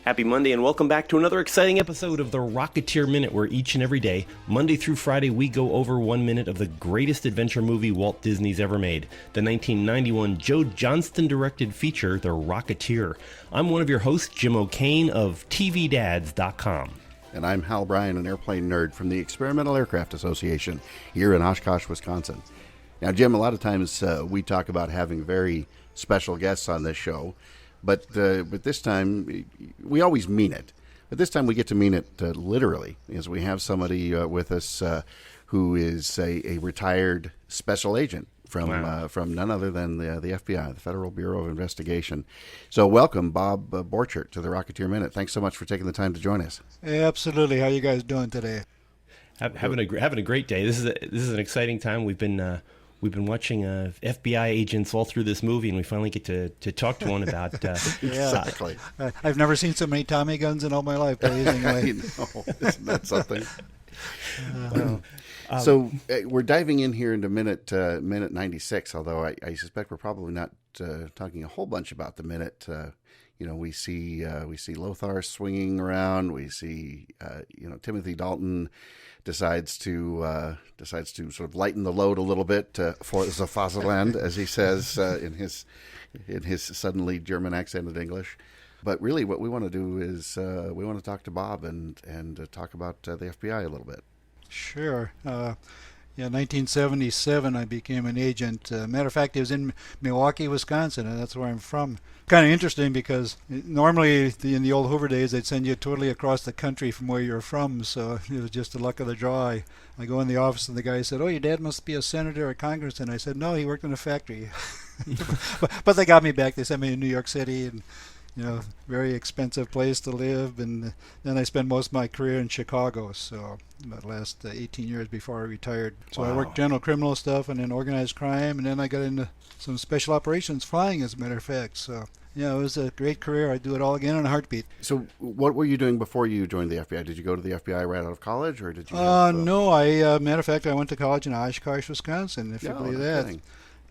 Happy Monday and welcome back to another exciting episode of the Rocketeer Minute, where each and every day, Monday through Friday, we go over 1 minute of the greatest adventure movie Walt Disney's ever made, the 1991 Joe Johnston-directed feature, The Rocketeer. I'm one of your hosts, Jim O'Kane of TVDads.com. And I'm Hal Bryan, an airplane nerd from the Experimental Aircraft Association here in Oshkosh, Wisconsin. Now, Jim, a lot of times we talk about having very special guests on this show. But this time, we always mean it. But this time we get to mean it literally, as we have somebody with us who is a retired special agent from none other than the FBI, the Federal Bureau of Investigation. So welcome, Bob Borchert, to the Rocketeer Minute. Thanks so much for taking the time to join us. Hey, absolutely. How you guys doing today? Having a great day. This is an exciting time. We've been watching FBI agents all through this movie, and we finally get to talk to one about... Exactly. I've never seen so many Tommy guns in all my life. But anyway. I know. Isn't that something? So we're diving in here into minute 96, although I suspect we're probably not talking a whole bunch about the minute. We see Lothar swinging around. We see Timothy Dalton decides to sort of lighten the load a little bit for the Vaterland, as he says in his suddenly German accented English. But really, what we want to do is we want to talk to Bob and talk about the FBI a little bit. Sure. 1977, I became an agent. Matter of fact, it was in Milwaukee, Wisconsin, and that's where I'm from. Kind of interesting because normally in the old Hoover days, they'd send you totally across the country from where you're from, so it was just the luck of the draw. I go in the office and the guy said, "Oh, your dad must be a senator or congressman." I said, "No, he worked in a factory." but they got me back. They sent me to New York City, and very expensive place to live, and then I spent most of my career in Chicago, so about the last 18 years before I retired. So Wow. I worked general criminal stuff and then organized crime, and then I got into some special operations flying, as a matter of fact. So it was a great career. I'd do it all again in a heartbeat. So what were you doing before you joined the FBI? Did you go to the FBI right out of college, or did you? No, matter of fact, I went to college in Oshkosh, Wisconsin, if you believe that. Kidding.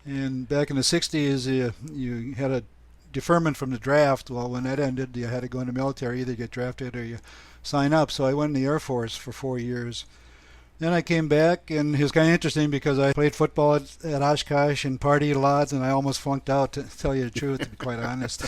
And back in the 60s, you had a deferment from the draft. Well, when that ended, you had to go in the military, either get drafted or you sign up. So I went in the Air Force for 4 years. Then I came back, and it was kind of interesting because I played football at Oshkosh and partied a lot, and I almost flunked out, to tell you the truth, to be quite honest.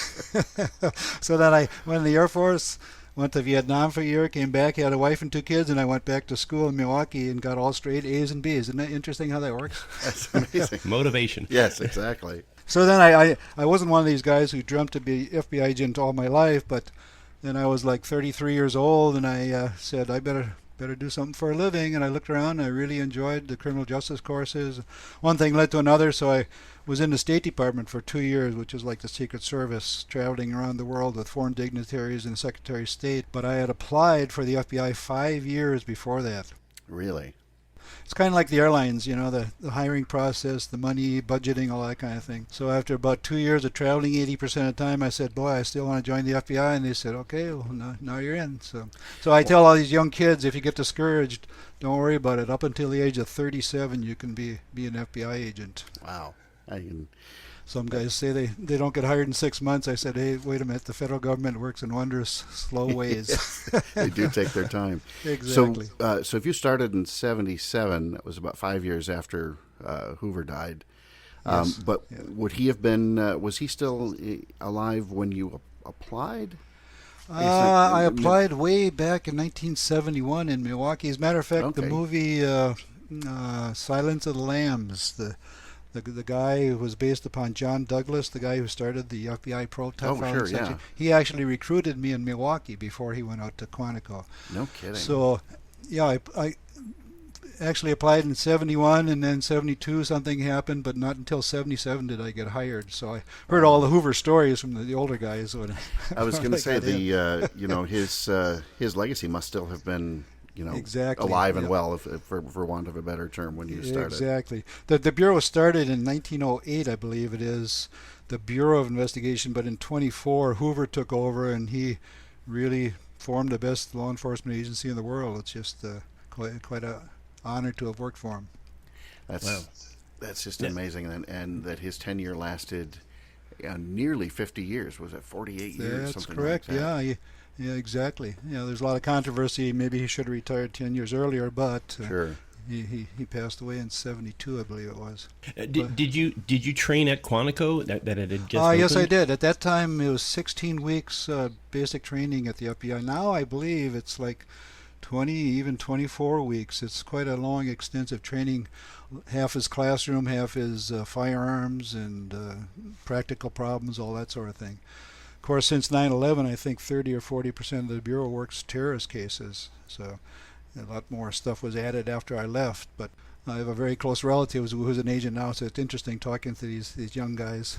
So then I went in the Air Force, went to Vietnam for a year, came back, had a wife and 2 kids, and I went back to school in Milwaukee and got all straight A's and B's. Isn't that interesting how that works? That's amazing. Motivation. Yes, exactly. So then I wasn't one of these guys who dreamt to be FBI agent all my life, but then I was like 33 years old, and I said I better do something for a living, and I looked around, and I really enjoyed the criminal justice courses. One thing led to another, so I was in the State Department for 2 years, which is like the Secret Service, traveling around the world with foreign dignitaries and Secretary of State. But I had applied for the FBI 5 years before that. Really? It's kind of like the airlines, the hiring process, the money, budgeting, all that kind of thing. So after about 2 years of traveling 80% of the time, I said, boy, I still want to join the FBI. And they said, okay, well, now you're in. So I tell all these young kids, if you get discouraged, don't worry about it. Up until the age of 37, you can be an FBI agent. Wow. Some guys say they don't get hired in 6 months. I said, hey, wait a minute. The federal government works in wondrous slow ways. They do take their time. Exactly. So if you started in 77, that was about 5 years after Hoover died. Yes. But would he have been, was he still alive when you applied? I applied way back in 1971 in Milwaukee. As a matter of fact, the movie Silence of the Lambs, the guy who was based upon John Douglas, the guy who started the FBI Proton section. He actually recruited me in Milwaukee before he went out to Quantico. No kidding. So, I actually applied in 71, and then 72 something happened, but not until 77 did I get hired. So I heard all the Hoover stories from the older guys. I was going to say his legacy must still have been exactly. alive and well, for want of a better term, when you started. Exactly. The Bureau started in 1908, I believe it is, the Bureau of Investigation, but in 24, Hoover took over, and he really formed the best law enforcement agency in the world. It's just quite an honor to have worked for him. That's just amazing, and that his tenure lasted nearly 50 years. Was it 48 years? That's something correct. Like that? Yeah. Yeah, exactly. There's a lot of controversy. Maybe he should have retired 10 years earlier, but Sure. he passed away in 72, I believe it was. Did you train at Quantico that it had just Yes, I opened? did. At that time, it was 16 weeks basic training at the FBI. Now I believe it's like 20, even 24 weeks. It's quite a long, extensive training. Half is classroom, half is firearms and practical problems, all that sort of thing. Of course, since 9/11, I think 30 or 40% of the Bureau works terrorist cases. So a lot more stuff was added after I left. But I have a very close relative who's an agent now, so it's interesting talking to these young guys.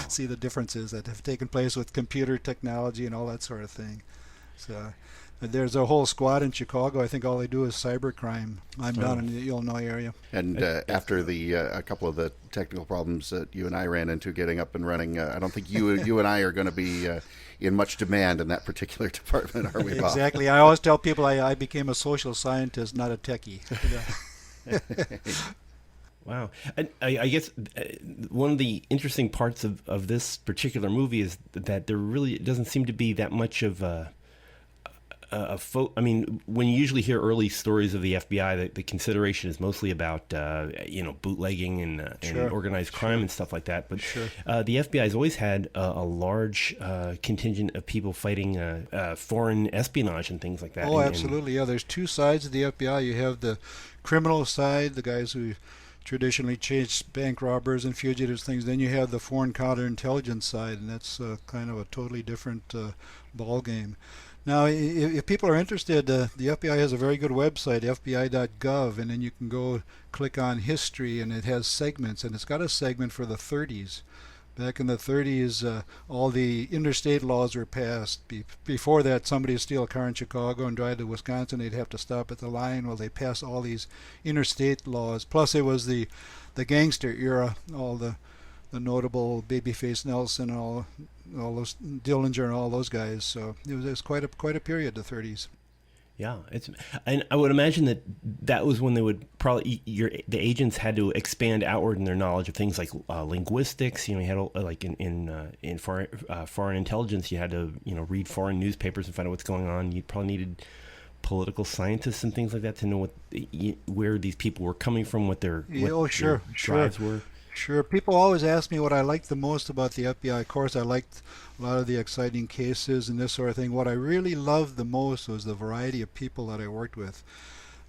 See the differences that have taken place with computer technology and all that sort of thing. So there's a whole squad in Chicago. I think all they do is cybercrime. I'm down in the Illinois area. And after a couple of the technical problems that you and I ran into getting up and running, I don't think you and I are going to be in much demand in that particular department, are we, Bob? Exactly. I always tell people I became a social scientist, not a techie. Wow. And I guess one of the interesting parts of this particular movie is that there really doesn't seem to be that much of I mean, when you usually hear early stories of the FBI, the consideration is mostly about bootlegging and Sure. organized crime and stuff like that. But Sure. the FBI has always had a large contingent of people fighting foreign espionage and things like that. Oh, And- absolutely. Yeah, there's two sides of the FBI. You have the criminal side, the guys who traditionally chase bank robbers and fugitives, things. Then you have the foreign counterintelligence side, and that's kind of a totally different ball game. Now, if people are interested, the FBI has a very good website, fbi.gov, and then you can go click on history, and it has segments, and it's got a segment for the 30s. Back in the 30s, all the interstate laws were passed. Before that, somebody would steal a car in Chicago and drive to Wisconsin. They'd have to stop at the line. Well, they passed all these interstate laws. Plus, it was the gangster era, all the notable Babyface Nelson, all those Dillinger and all those guys. So it was quite a period, the 30s. Yeah, and I would imagine that was when they would probably the agents had to expand outward in their knowledge of things like linguistics. You had like in foreign intelligence, you had to read foreign newspapers and find out what's going on. You probably needed political scientists and things like that to know where these people were coming from, what their drives were. Sure. People always ask me what I liked the most about the FBI. Of course, I liked a lot of the exciting cases and this sort of thing. What I really loved the most was the variety of people that I worked with.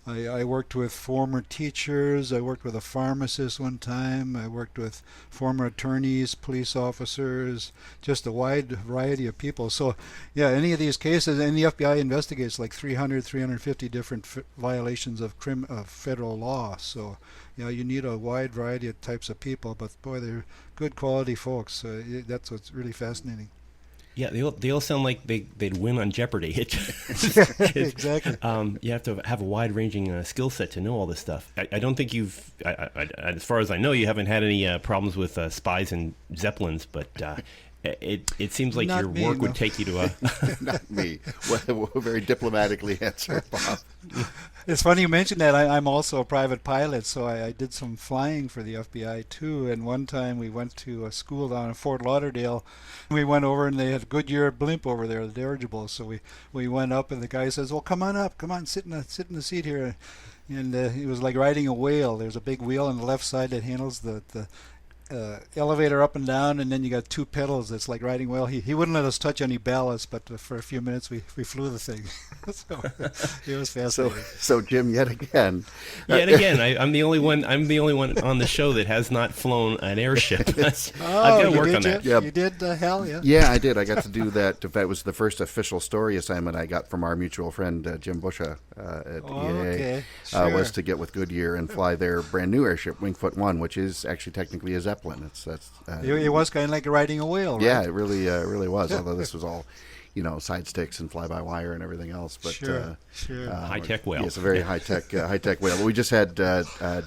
I worked with former teachers. I worked with a pharmacist one time. I worked with former attorneys, police officers, just a wide variety of people. So, yeah, any of these cases, and the FBI investigates like 300, 350 different violations of federal law. So, you need a wide variety of types of people, but boy, they're good quality folks. That's what's really fascinating. Yeah, they all sound like they'd win on Jeopardy. Exactly. You have to have a wide-ranging skill set to know all this stuff. I don't think as far as I know, you haven't had any problems with spies and Zeppelins, but it seems like your work would take you to a... Not me. Well, very diplomatically answered, Bob. It's funny you mentioned that. I'm also a private pilot, so I did some flying for the FBI too. And one time we went to a school down in Fort Lauderdale. We went over and they had a Goodyear blimp over there, the dirigible. So we went up and the guy says, "Well, come on up, sit in the seat here." And it was like riding a whale. There's a big wheel on the left side that handles the elevator up and down, and then you got two pedals. It's like riding a whale. He wouldn't let us touch any ballast, but for a few minutes we flew the thing. So it was fascinating. So Jim, yet again, I'm the only one on the show that has not flown an airship. I've got to work on that. Yeah. You did, Hal? Yeah. Yeah, I did. I got to do that. That was the first official story assignment I got from our mutual friend Jim Busha at EAA. Okay. Sure. Was to get with Goodyear and fly their brand new airship, Wingfoot 1, which is actually technically a Zeppelin. It was kind of like riding a whale, right? Yeah, it really was. Although this was all, side sticks and fly-by-wire and everything else. But sure. High-tech whale. Yeah, it's a very high-tech whale. We just had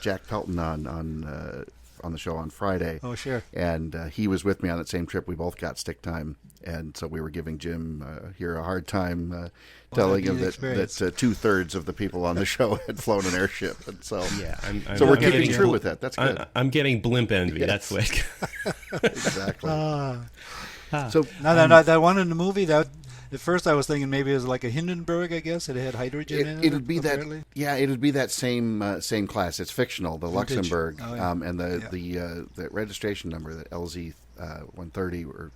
Jack Pelton on the show on Friday. Oh, sure. And he was with me on that same trip. We both got stick time, and so we were giving Jim here a hard time telling him that 2/3 of the people on the show had flown an airship, and so so we're keeping true with that. That's good. I'm getting blimp envy. Yes. That's what. Exactly. So that one in the movie, that At first, I was thinking maybe it was like a Hindenburg. I guess it had hydrogen in it. It'd be apparently. that. Yeah, it'd be that same class. It's fictional, the Vintage. Luxembourg, Oh, yeah. and the registration number, the LZ 130 or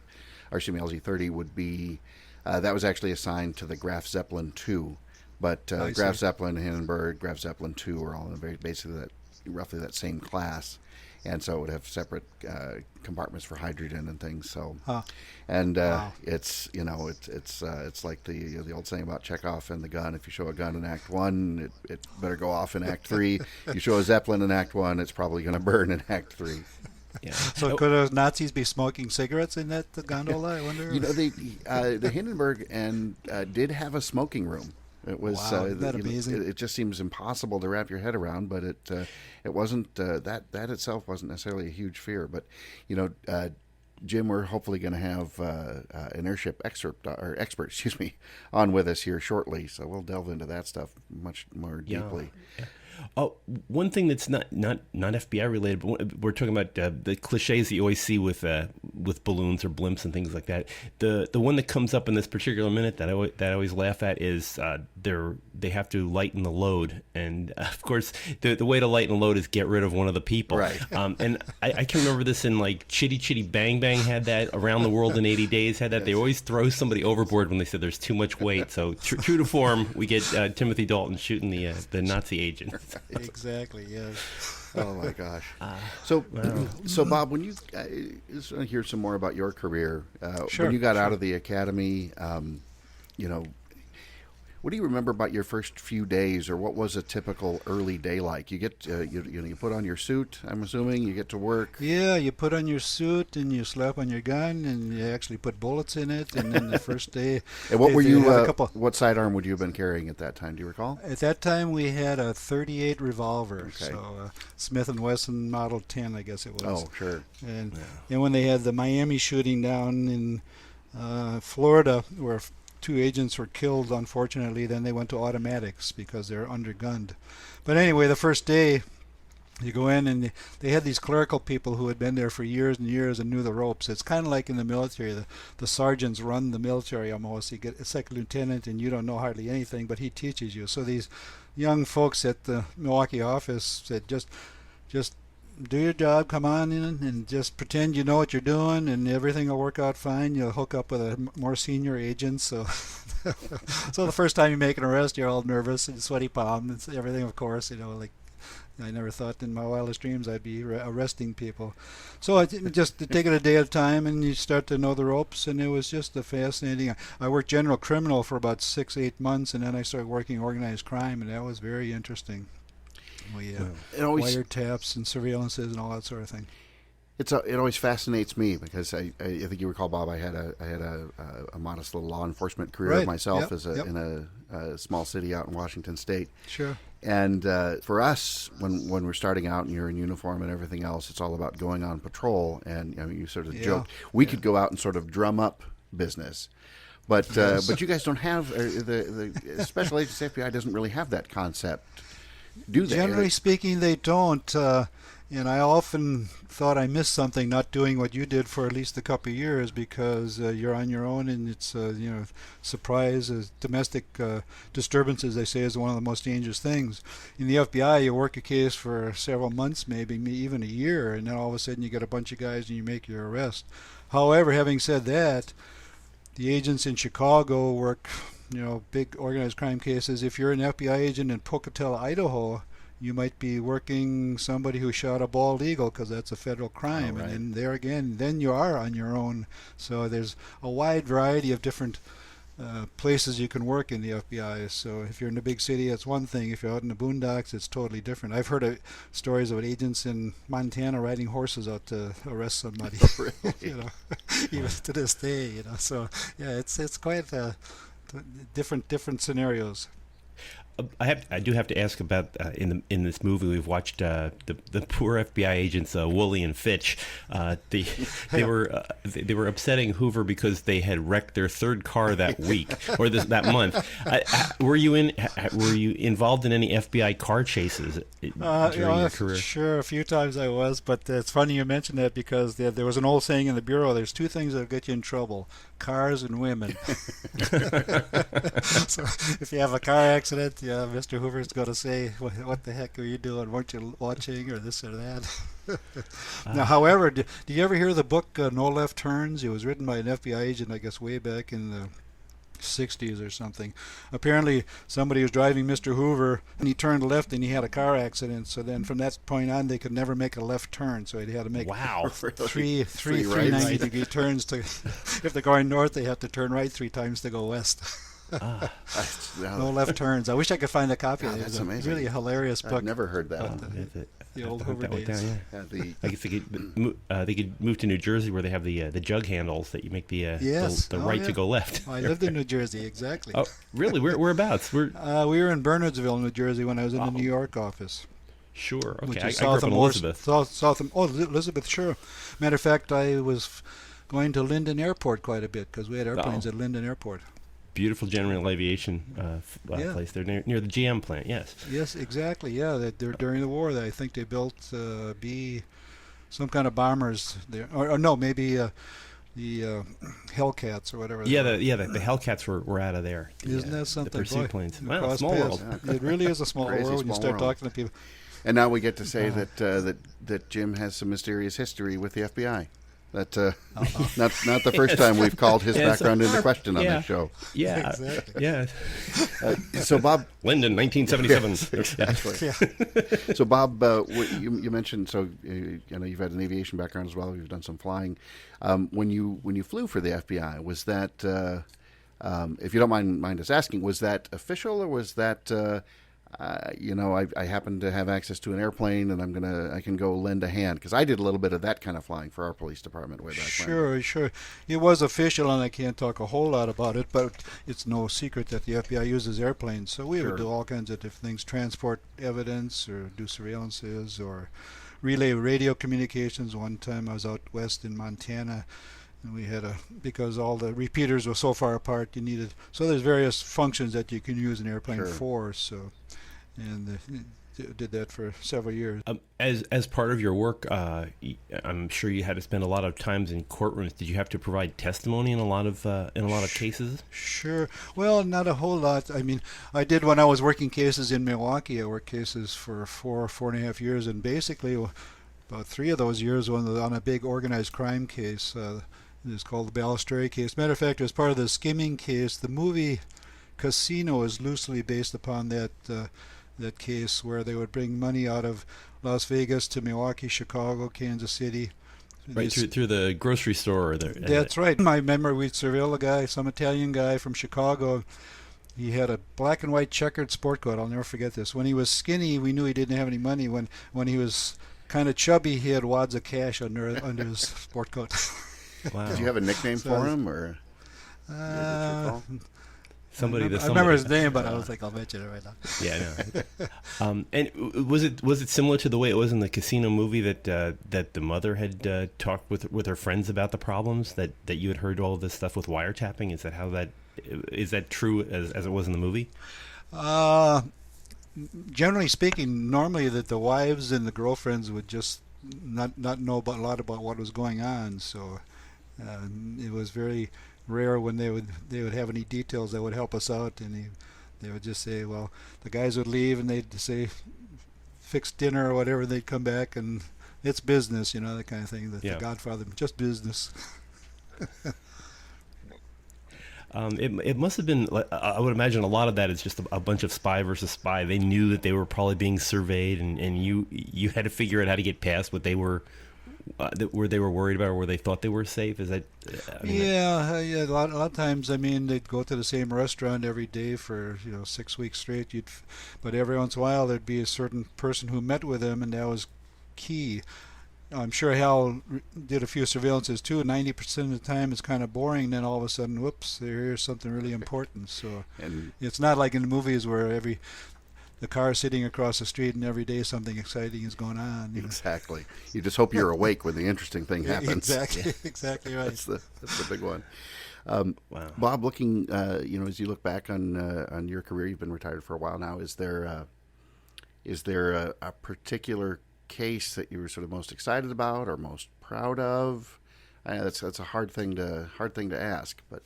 excuse me, LZ 30 would be that was actually assigned to the Graf Zeppelin 2, but Graf Zeppelin, Hindenburg, Graf Zeppelin 2 are all in basically roughly that same class. And so it would have separate compartments for hydrogen and things. So, and Wow. it's it's like the old saying about Chekhov and the gun. If you show a gun in Act 1, it better go off in Act 3. You show a Zeppelin in Act 1, it's probably going to burn in Act 3. Yeah. So could Nazis be smoking cigarettes in that gondola? I wonder. The Hindenburg did have a smoking room. It was Wow, isn't that amazing? It just seems impossible to wrap your head around, but it wasn't that itself wasn't necessarily a huge fear. But Jim, we're hopefully going to have an airship expert, on with us here shortly, so we'll delve into that stuff much more deeply. Yeah. Oh, one thing that's not FBI related, but we're talking about the cliches that you always see with balloons or blimps and things like that. The one that comes up in this particular minute that I always laugh at is they have to lighten the load, and of course the way to lighten the load is get rid of one of the people. Right. And I can remember this in like Chitty Chitty Bang Bang had that, Around the World in 80 Days had that. They always throw somebody overboard when they said there's too much weight. So true to form, we get Timothy Dalton shooting the Nazi agent. Exactly. Yes. Oh my gosh! So Bob, when you just want to hear some more about your career, when you got out of the academy, what do you remember about your first few days, or what was a typical early day like? You get you put on your suit. I'm assuming you get to work. Yeah, you put on your suit and you slap on your gun and you actually put bullets in it. And then the first day, And what were they you? had a couple. What sidearm would you have been carrying at that time? Do you recall? At that time, we had a .38 revolver, Okay. so Smith & Wesson Model 10, I guess it was. Oh, sure. And when they had the Miami shooting down in Florida, where two agents were killed, unfortunately, then they went to automatics because they're undergunned. But anyway, the first day, you go in and they had these clerical people who had been there for years and years and knew the ropes. It's kind of like in the military. The sergeants run the military almost. You get a second lieutenant and you don't know hardly anything, but he teaches you. So these young folks at the Milwaukee office said, just do your job, come on in and just pretend you know what you're doing and everything will work out fine. You'll hook up with a more senior agent. So so the first time you make an arrest, you're all nervous and sweaty palm and everything, of course, like I never thought in my wildest dreams I'd be arresting people. So I just take it a day at a time and you start to know the ropes, and it was just a fascinating. I worked general criminal for about 6-8 months, and then I started working organized crime, and that was very interesting. It always Wiretaps and surveillances and all that sort of thing. it always fascinates me because I think you recall, Bob, I had a modest little law enforcement career Right. myself Yep. in a small city out in Washington State. Sure. And for us, when we're starting out and you're in uniform and everything else, it's all about going on patrol. And you sort of joke we could go out and sort of drum up business. But you guys don't have the Special Agents FBI doesn't really have that concept, do they? Generally speaking, they don't. And I often thought I missed something not doing what you did for at least a couple of years because you're on your own, and it's surprise, domestic disturbances, they say, is one of the most dangerous things. In the FBI, you work a case for several months, maybe even a year, and then all of a sudden you get a bunch of guys and you make your arrest. However, having said that, the agents in Chicago work, big organized crime cases. If you're an FBI agent in Pocatello, Idaho, you might be working somebody who shot a bald eagle because that's a federal crime. Oh, right. And then there again, then you are on your own. So there's a wide variety of different places you can work in the FBI. So if you're in a big city, it's one thing. If you're out in the boondocks, it's totally different. I've heard of stories of agents in Montana riding horses out to arrest somebody. Really? Even to this day. So yeah, it's quite different scenarios. I do have to ask about in this movie we've watched the poor FBI agents Woolley and Fitch. They were upsetting Hoover because they had wrecked their third car that week or that month. Were you involved in any FBI car chases during your career? Sure, a few times I was, but it's funny you mentioned that because there was an old saying in the bureau: "There's two things that'll get you in trouble: cars and women." So if you have a car accident, Mr. Hoover's going to say, "What the heck are you doing? Weren't you watching?" or this or that. Now, however, did you ever hear the book No Left Turns? It was written by an FBI agent, I guess, way back in the 60s or something. Apparently, somebody was driving Mr. Hoover, and he turned left, and he had a car accident. So then, from that point on, they could never make a left turn. So he had to make three 90-degree turns. If they're going north, they have to turn right 3 times to go west. No left turns. I wish I could find a copy of it. It's amazing. Really a hilarious book. I've never heard that. The old Hoover days. I guess they could move to New Jersey where they have the jug handles that you make the right to go left. I lived in New Jersey, exactly. Oh, really? Whereabouts? We were in Bernardsville, New Jersey, when I was in the New York office. Sure. Okay. I grew up in Elizabeth. Elizabeth, sure. Matter of fact, I was going to Linden Airport quite a bit because we had airplanes at Linden Airport. Beautiful General Aviation place there near the GM plant. Yes. Yes, exactly. Yeah, during the war, I think they built some kind of bombers there, or no, maybe the Hellcats or whatever. Yeah, the Hellcats were out of there. Isn't that something? The pursuit planes. Wow, small world. It really is a small world when you start talking to people. And now we get to say that Jim has some mysterious history with the FBI. That not the first time we've called his background into question on this show. Yeah, exactly. Yeah. So Bob, Linden, 1977. Exactly. So Bob, you mentioned you've had an aviation background as well. You've done some flying. When you flew for the FBI, was that if you don't mind us asking, was that official or was that I happen to have access to an airplane and I can go lend a hand, because I did a little bit of that kind of flying for our police department way back when. Sure. It was official, and I can't talk a whole lot about it, but it's no secret that the FBI uses airplanes. So we would do all kinds of different things: transport evidence, or do surveillances, or relay radio communications. One time I was out west in Montana, and we had because all the repeaters were so far apart, there's various functions that you can use an airplane for. So. And did that for several years. As part of your work, I'm sure you had to spend a lot of times in courtrooms. Did you have to provide testimony in a lot of cases? Sure. Well, not a whole lot. I mean, I did when I was working cases in Milwaukee. I worked cases for 4.5 years, and basically about 3 of those years on a big organized crime case. It's called the Ballesteri case. Matter of fact, it was part of the skimming case. The movie Casino is loosely based upon that case, where they would bring money out of Las Vegas to Milwaukee, Chicago, Kansas City. Right, through the grocery store. That's right. I remember we'd surveil some Italian guy from Chicago. He had a black and white checkered sport coat. I'll never forget this. When he was skinny, we knew he didn't have any money. When he was kind of chubby, he had wads of cash under his sport coat. Wow. Did you have a nickname for him, or? I remember his name, but I was like, I'll mention it right now. Yeah, I know. And was it similar to the way it was in the Casino movie that the mother had talked with her friends about the problems, that you had heard all of this stuff with wiretapping? Is that true as it was in the movie? Generally speaking, normally that the wives and the girlfriends would just not know a lot about what was going on. So it was very rare when they would have any details that would help us out, and they would just say, well, the guys would leave and they'd say fix dinner or whatever, they'd come back and it's business, that kind of thing. The Godfather, just business. It must have been, I would imagine a lot of that is just a bunch of spy versus spy. They knew that they were probably being surveyed, and you had to figure out how to get past what they were where they were worried about, or where they thought they were safe. Is that? A lot of times. I mean, they'd go to the same restaurant every day for 6 weeks straight. But every once in a while there'd be a certain person who met with them, and that was key. I'm sure Hal did a few surveillances too. 90% of the time it's kind of boring. Then all of a sudden, whoops, here's something really important. So And it's not like in the movies where the car is sitting across the street and every day something exciting is going on. exactly, you just hope you're awake when the interesting thing happens. Exactly, exactly right. That's the big one. Wow. Bob, looking, as you look back on your career, you've been retired for a while now. Is there a particular case that you were sort of most excited about or most proud of? I know that's a hard thing to ask, but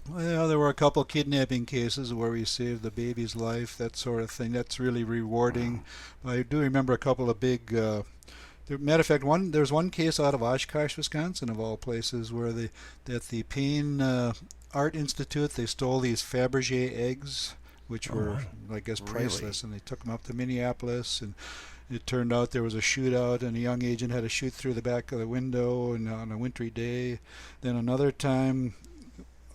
Well, there were a couple kidnapping cases where we saved the baby's life, that sort of thing. That's really rewarding. I do remember a couple of big. Matter of fact, there's one case out of Oshkosh, Wisconsin, of all places, where at the Payne Art Institute they stole these Fabergé eggs, which were, I guess, priceless, and they took them up to Minneapolis, and it turned out there was a shootout, and a young agent had to shoot through the back of the window, and on a wintry day. Then another time,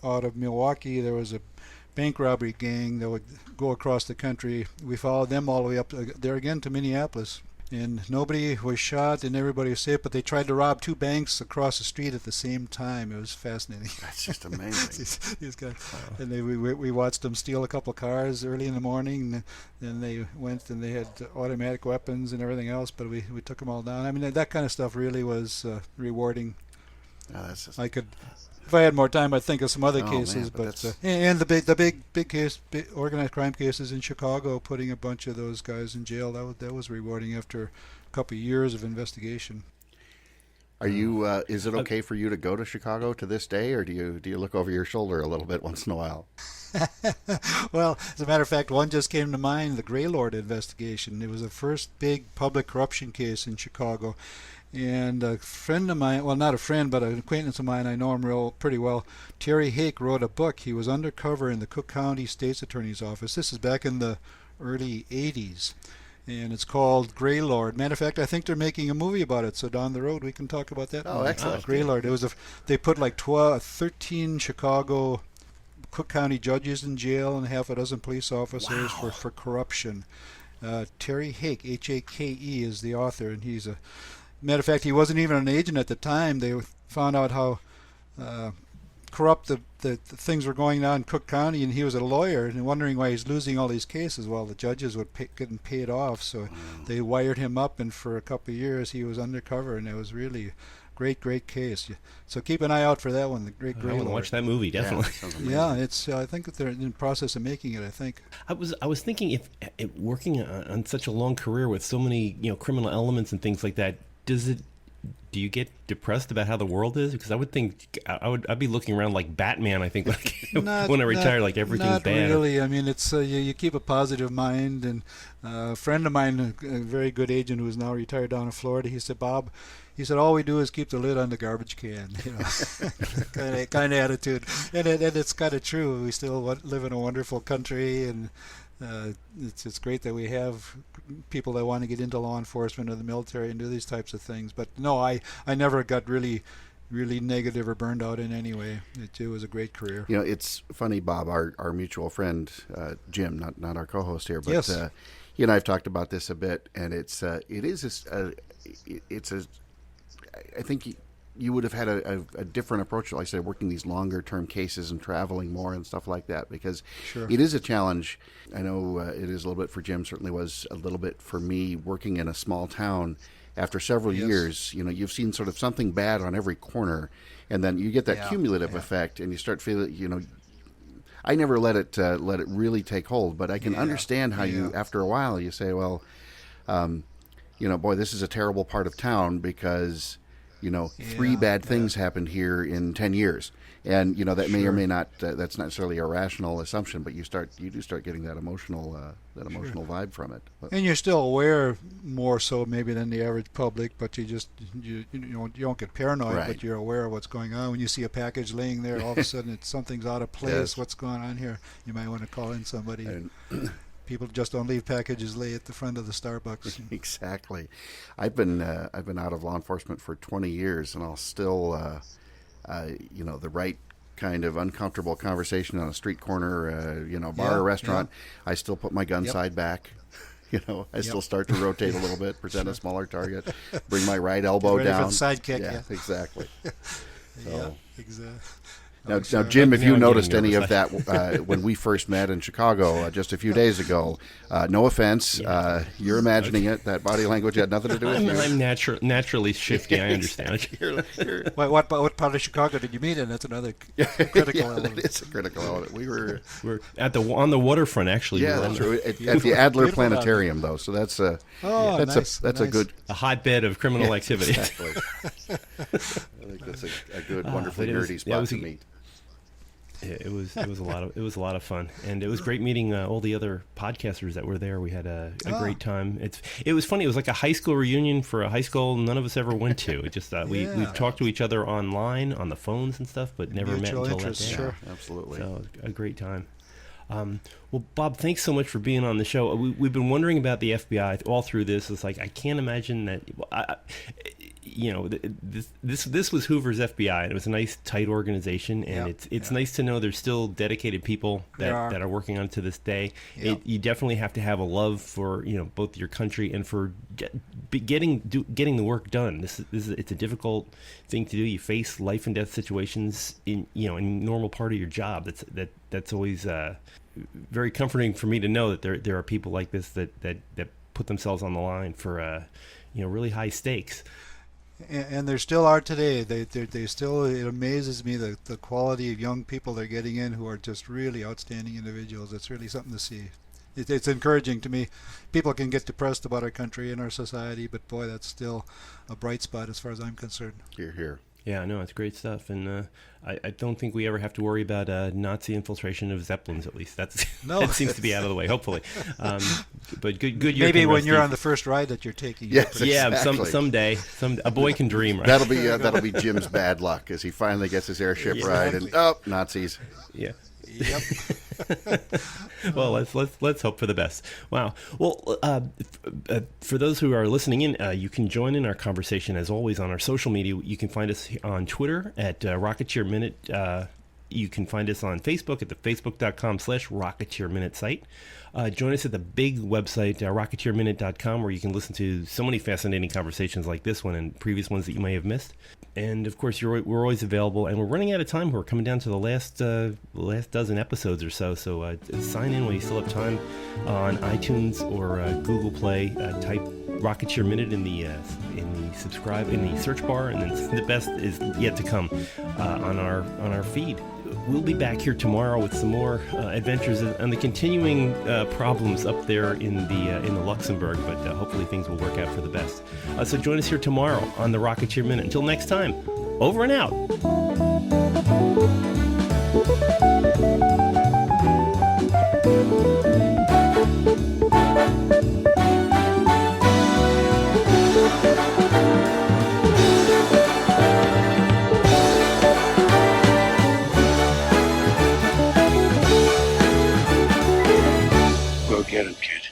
out of Milwaukee, there was a bank robbery gang that would go across the country. We followed them all the way up there again to Minneapolis, and nobody was shot and everybody was safe, but they tried to rob two banks across the street at the same time. It was fascinating. that's just amazing. These guys. And we watched them steal a couple of cars early in the morning, and then they went and they had automatic weapons and everything else, but we took them all down. I mean, that kind of stuff really was rewarding. That's just, If I had more time, I'd think of some other cases, man, but and the big case, organized crime cases in Chicago, putting a bunch of those guys in jail. That was rewarding after a couple of years of investigation. Are you? Is it okay for you to go to Chicago to this day, or do you look over your shoulder a little bit once in a while? Well, as a matter of fact, one just came to mind: the Greylord investigation. It was the first big public corruption case in Chicago. And a friend of mine, well, not a friend, but an acquaintance of mine, I know him pretty well, Terry Hake, wrote a book. He was undercover in the Cook County State's Attorney's Office. This is back in the early 80s. And it's called Greylord. Matter of fact, I think they're making a movie about it, so down the road we can talk about that. Oh, excellent. Greylord. They put like 13 Chicago Cook County judges in jail and half a dozen police officers for corruption. Terry Hake, H-A-K-E, is the author, and he's a... Matter of fact, he wasn't even an agent at the time. They found out how corrupt the things were going on in Cook County, and he was a lawyer and wondering why he's losing all these cases. Well, the judges were getting paid off, so they wired him up, and for a couple of years he was undercover, and it was really a great case. So keep an eye out for that one, the Great I Greylord. want to watch that movie, definitely. Yeah, it's. I think that they're in the process of making it. I think. I was thinking if working on such a long career with so many criminal elements and things like that, do you get depressed about how the world is? Because I would think I'd be looking around like Batman. I think when I retire, like everything's not bad. Not really. I mean, it's you keep a positive mind. And a friend of mine, a very good agent who is now retired down in Florida, he said, Bob, all we do is keep the lid on the garbage can. Kind of attitude. And it's kind of true. We still live in a wonderful country, and it's great that we have people that want to get into law enforcement or the military and do these types of things. But no, I never got really negative or burned out in any way. It was a great career. It's funny, Bob, our mutual friend Jim, not our co-host here, but yes. He and I have talked about this a bit, and I think you would have had a different approach, like I said, working these longer term cases and traveling more and stuff like that, because It is a challenge. I know it is a little bit for Jim, certainly was a little bit for me, working in a small town. After several years, you've seen sort of something bad on every corner, and then you get that cumulative effect, and you start feeling, I never let it really take hold, but I can understand how you, after a while, you say, well, boy, this is a terrible part of town because, 3 bad things happened here in 10 years. And, that may or may not, that's not necessarily a rational assumption, but you do start getting that emotional vibe from it. But, and you're still aware more so maybe than the average public, but you don't get paranoid, right. But you're aware of what's going on. When you see a package laying there, all of a sudden something's out of place. Yes. What's going on here? You might want to call in somebody. And people just don't leave packages lay at the front of the Starbucks. Exactly. I've been out of law enforcement for 20 years, and I'll still, the right kind of uncomfortable conversation on a street corner, bar or restaurant, I still put my gun side back I still start to rotate a little bit, present a smaller target, bring my right elbow Ready down. for the sidekick. Yeah, exactly. Yeah, exactly. Now, Jim, if you I'm noticed getting any of that when we first met in Chicago just a few days ago, no offense, you're imagining it. That body language had nothing to do with you. I'm naturally shifty. I understand. What part of Chicago did you meet in? That's another critical element. It's a critical element. We're on the waterfront, actually. Yeah, that's true. At the Adler Beautiful Planetarium, though. So that's a nice. a good hotbed of criminal activity. Exactly. I think that's a good, wonderfully nerdy spot to meet. It was a lot of fun, and it was great meeting all the other podcasters that were there. We had a great time. It was funny. It was like a high school reunion for a high school none of us ever went to. It just we've talked to each other online on the phones and stuff, but never Mutual met until interest, that day. sure. Absolutely. So a great time. Well, Bob, thanks so much for being on the show. We've been wondering about the FBI all through this. It's like I can't imagine that. This was Hoover's FBI, and it was a nice, tight organization, and it's nice to know there's still dedicated people that are working on it to this day. Yep. You definitely have to have a love for both your country and for getting the work done. It's a difficult thing to do. You face life and death situations in normal part of your job. That's always very comforting for me to know that there are people like this that put themselves on the line for really high stakes. And there still are today. They still, it amazes me the quality of young people they're getting in who are just really outstanding individuals. It's really something to see. It's encouraging to me. People can get depressed about our country and our society, but boy, that's still a bright spot as far as I'm concerned. Hear, hear. Yeah, no, it's great stuff, and I don't think we ever have to worry about Nazi infiltration of Zeppelins. At least that seems to be out of the way, hopefully. But good. Maybe when you're on the first ride that you're taking. Yes, yeah, exactly. someday, a boy can dream. Right? That'll be Jim's bad luck as he finally gets his airship ride, and Nazis. Yeah. Yep. Well, let's hope for the best. Wow. Well, for those who are listening in, you can join in our conversation as always on our social media. You can find us on Twitter at Rocketeer Minute. You can find us on Facebook at the facebook.com/Rocketeer Minute site. Join us at the big website, rocketeerminute.com, where you can listen to so many fascinating conversations like this one and previous ones that you may have missed. And, of course, we're always available. And we're running out of time. We're coming down to the last dozen episodes or so. So sign in when you still have time on iTunes or Google Play. Type Rocketeer Minute in the search bar, and then the best is yet to come on our feed. We'll be back here tomorrow with some more adventures and the continuing problems up there in the Luxembourg, but hopefully things will work out for the best. So join us here tomorrow on the Rocketeer Minute. Until next time, over and out. Go get him, kid.